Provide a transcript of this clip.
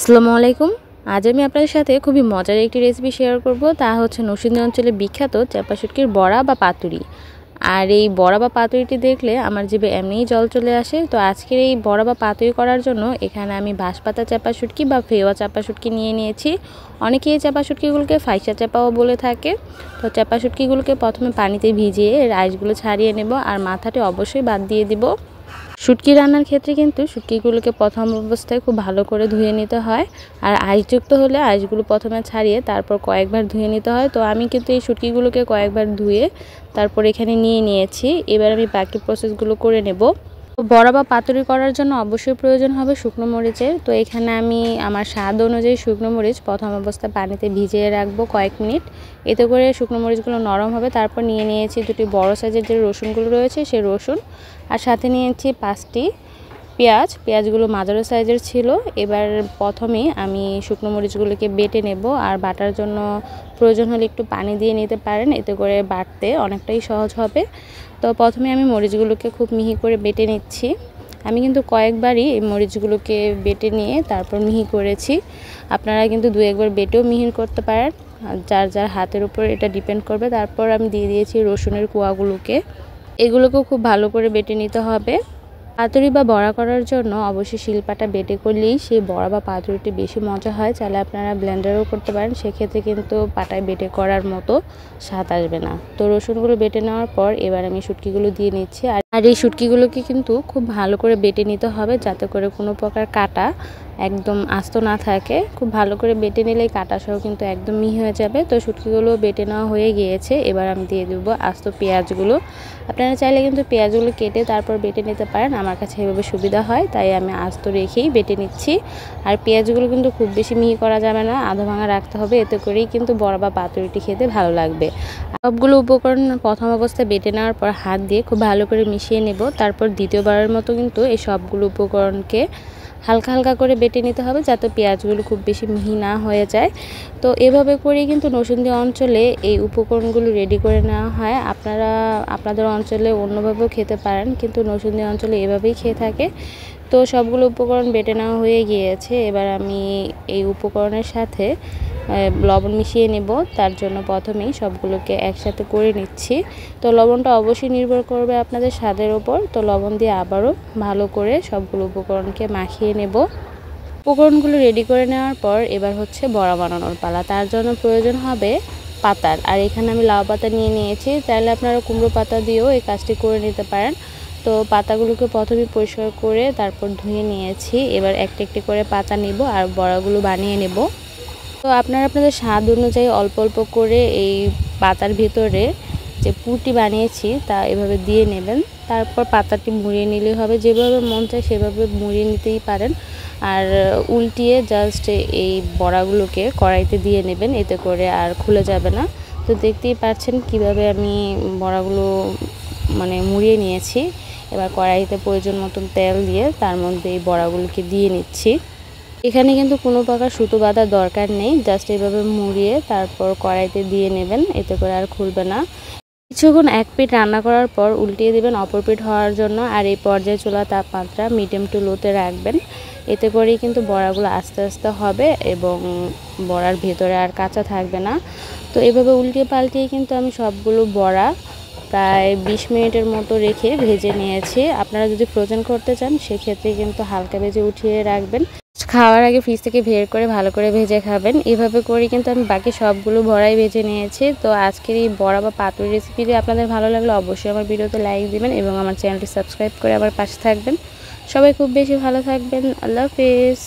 আসসালামু আলাইকুম। আজ আমি আপনাদের সাথে খুবই মজার একটি রেসিপি শেয়ার করব, তা হচ্ছে নরসিংদী অঞ্চলে বিখ্যাত চাপা শুটকির বড়া বা পাতুরি। আর এই বড়া বা পাতুরিটি দেখলে আমার জিভে এমনিই জল চলে আসে। তো আজকের এই বড়া বা পাতুরি করার জন্য এখানে আমি বাঁশপাতা চাপা শুটকি বা ফেওয়া চাপা শুটকি নিয়ে নিয়েছি। অনেকেই এই চাপা শুটকিগুলোকে ফাইসা চাপাও বলে থাকে। তো চাপা শুটকিগুলোকে প্রথমে পানিতে ভিজিয়ে রাইসগুলো ছাড়িয়ে নেব, আর মাথাটি অবশ্যই বাদ দিয়ে দিব। শুটকি রান্নার ক্ষেত্রে কিন্তু শুটকিগুলোকে প্রথম অবস্থায় খুব ভালো করে ধুয়ে নিতে হয়, আর আঁশযুক্ত হলে আঁশগুলো প্রথমে ছাড়িয়ে তারপর কয়েকবার ধুয়ে নিতে হয়। তো আমি কিন্তু এই শুটকিগুলোকে কয়েকবার ধুয়ে তারপর এখানে নিয়ে নিয়েছি। এবার আমি বাকি প্রসেসগুলো করে নেব। বড়া বা পাতুরি করার জন্য অবশ্যই প্রয়োজন হবে শুকনো মরিচের। তো এখানে আমি আমার স্বাদ অনুযায়ী শুকনো মরিচ প্রথম অবস্থায় পানিতে ভিজিয়ে রাখবো কয়েক মিনিট, এতে করে শুকনো মরিচগুলো নরম হবে। তারপর নিয়ে নিয়েছি দুটি বড় সাইজের যে রসুনগুলো রয়েছে সেই রসুন, আর সাথে নিয়েছি 5টি পেঁয়াজগুলো মাঝারি সাইজের ছিল। এবার প্রথমেই আমি শুকনো মরিচগুলোকে বেটে নেব, আর বাটার জন্য প্রয়োজন হলে একটু পানি দিয়ে নিতে পারেন, এতে করে বাটতে অনেকটাই সহজ হবে। তো প্রথমে আমি মরিচগুলোকে খুব মিহি করে বেটে নিচ্ছি। আমি কিন্তু কয়েকবারই এই মরিচগুলোকে বেটে নিয়ে তারপর মিহি করেছি। আপনারা কিন্তু 2-1 বার বেটেও মিহি করতে পারেন, যার যার হাতের উপর এটা ডিপেন্ড করবে। তারপর আমি দিয়ে দিয়েছি রসুনের কোয়াগুলোকে, এগুলোকেও খুব ভালো করে বেটে নিতে হবে। পাতুরি বা বড়া করার জন্য অবশ্যই শিলপাটা বেটে করলেই সেই বড়া বা পাতুরিটি বেশি মজা হয়। চাইলে আপনারা ব্লেন্ডারও করতে পারেন, সেক্ষেত্রে কিন্তু পাটায় বেটে করার মতো স্বাদ আসবে না। তো রসুনগুলো বেটে নেওয়ার পর এবার আমি শুটকিগুলো দিয়ে নিচ্ছি। আর এই শুটকিগুলোকে কিন্তু খুব ভালো করে বেটে নিতে হবে, যাতে করে কোনো প্রকার কাটা একদম আস্ত না থাকে। খুব ভালো করে বেটে নিলেই কাটা সহ কিন্তু একদম মিহি হয়ে যাবে। তো শুটকিগুলো বেটে নেওয়া হয়ে গিয়েছে। এবার আমি দিয়ে দেবো আস্ত পেঁয়াজগুলো। আপনারা চাইলে কিন্তু পেঁয়াজগুলো কেটে তারপর বেটে নিতে পারেন, আমার কাছে এভাবে সুবিধা হয় তাই আমি আস্ত রেখেই বেটে নিচ্ছি। আর পেঁয়াজগুলো কিন্তু খুব বেশি মিহি করা যাবে না, আধা ভাঙা রাখতে হবে, এতে করেই কিন্তু বড়া বা পাতুরিটি খেতে ভালো লাগবে। সবগুলো উপকরণ প্রথম অবস্থায় বেটে নেওয়ার পর হাত দিয়ে খুব ভালো করে মিশিয়ে নেব। তারপর দ্বিতীয়বারের মতো কিন্তু এই সবগুলো উপকরণকে হালকা হালকা করে বেটে নিতে হবে, যাতে পেঁয়াজগুলো খুব বেশি মিহি না হয়ে যায়। তো এভাবে করেই কিন্তু নরসিংদী অঞ্চলে এই উপকরণগুলো রেডি করে নেওয়া হয়। আপনারা আপনাদের অঞ্চলে অন্যভাবেও খেতে পারেন, কিন্তু নরসিংদী অঞ্চলে এভাবেই খেয়ে থাকে। তো সবগুলো উপকরণ বেটে নেওয়া হয়ে গিয়েছে। এবার আমি এই উপকরণের সাথে লবণ মিশিয়ে নেব। তার জন্য প্রথমেই সবগুলোকে একসাথে করে নিচ্ছি। তো লবণটা অবশ্যই নির্ভর করবে আপনাদের স্বাদের ওপর। তো লবণ দিয়ে আবারও ভালো করে সবগুলো উপকরণকে মাখিয়ে নেব। উপকরণগুলো রেডি করে নেওয়ার পর এবার হচ্ছে বড়া বানানোর পালা। তার জন্য প্রয়োজন হবে পাতার, আর এখানে আমি লাউ পাতা নিয়ে নিয়েছি। চাইলে আপনারা কুমড়ো পাতা দিয়েও এই কাজটি করে নিতে পারেন। তো পাতাগুলোকে প্রথমে পরিষ্কার করে তারপর ধুয়ে নিয়েছি। এবার একটি একটি করে পাতা নিব আর বড়াগুলো বানিয়ে নেব। তো আপনারা আপনাদের স্বাদ অনুযায়ী অল্প অল্প করে এই পাতার ভিতরে যে পুরটি বানিয়েছি তা এভাবে দিয়ে নেবেন। তারপর পাতাটি মুড়িয়ে নিলেই হবে, যেভাবে মন চায় সেভাবে মুড়িয়ে নিতেই পারেন। আর উল্টিয়ে জাস্ট এই বড়াগুলোকে কড়াইতে দিয়ে নেবেন, এতে করে আর খুলে যাবে না। তো দেখতেই পাচ্ছেন কিভাবে আমি বড়াগুলো মুড়িয়ে নিয়েছি। এবার কড়াইতে প্রয়োজন মতন তেল দিয়ে তার মধ্যে এই বড়াগুলোকে দিয়ে নিচ্ছি। এখানে কিন্তু কোনো প্রকার সুতো বাঁধার দরকার নেই, জাস্ট এইভাবে মুড়িয়ে তারপর কড়াইতে দিয়ে নেবেন, এতে করে আর খুলবে না। কিছুক্ষণ এক পিঠ রান্না করার পর উল্টিয়ে দেবেন অপর পিঠ হওয়ার জন্য, আর এই পর্যায়ে চুলা তাপমাত্রা মিডিয়াম টু লোতে রাখবেন। এতে করেই কিন্তু বড়াগুলো আস্তে আস্তে হবে এবং বড়ার ভেতরে আর কাঁচা থাকবে না। তো এভাবে উল্টিয়ে পাল্টিয়ে কিন্তু আমি সবগুলো বড়া প্রায় 20 মিনিটের মতো রেখে ভেজে নিয়েছি। আপনারা যদি ফ্রোজেন করতে চান সেক্ষেত্রে কিন্তু হালকা ভেজে উঠিয়ে রাখবেন। খাওয়ার আগে ফ্রিজ থেকে বের করে ভালো করে ভেজে খাবেন। এভাবে করে কিন্তু আমি বাকি সবগুলো বড়াই ভেজে নিয়েছি। তো আজকের এই বড়া বা পাতুরি রেসিপিটি আপনাদের ভালো লাগলে অবশ্যই আমার ভিডিওতে লাইক দিবেন এবং আমার চ্যানেলটি সাবস্ক্রাইব করে আমার পাশে থাকবেন। সবাই খুব বেশি ভালো থাকবেন। আল্লাহ হাফেজ।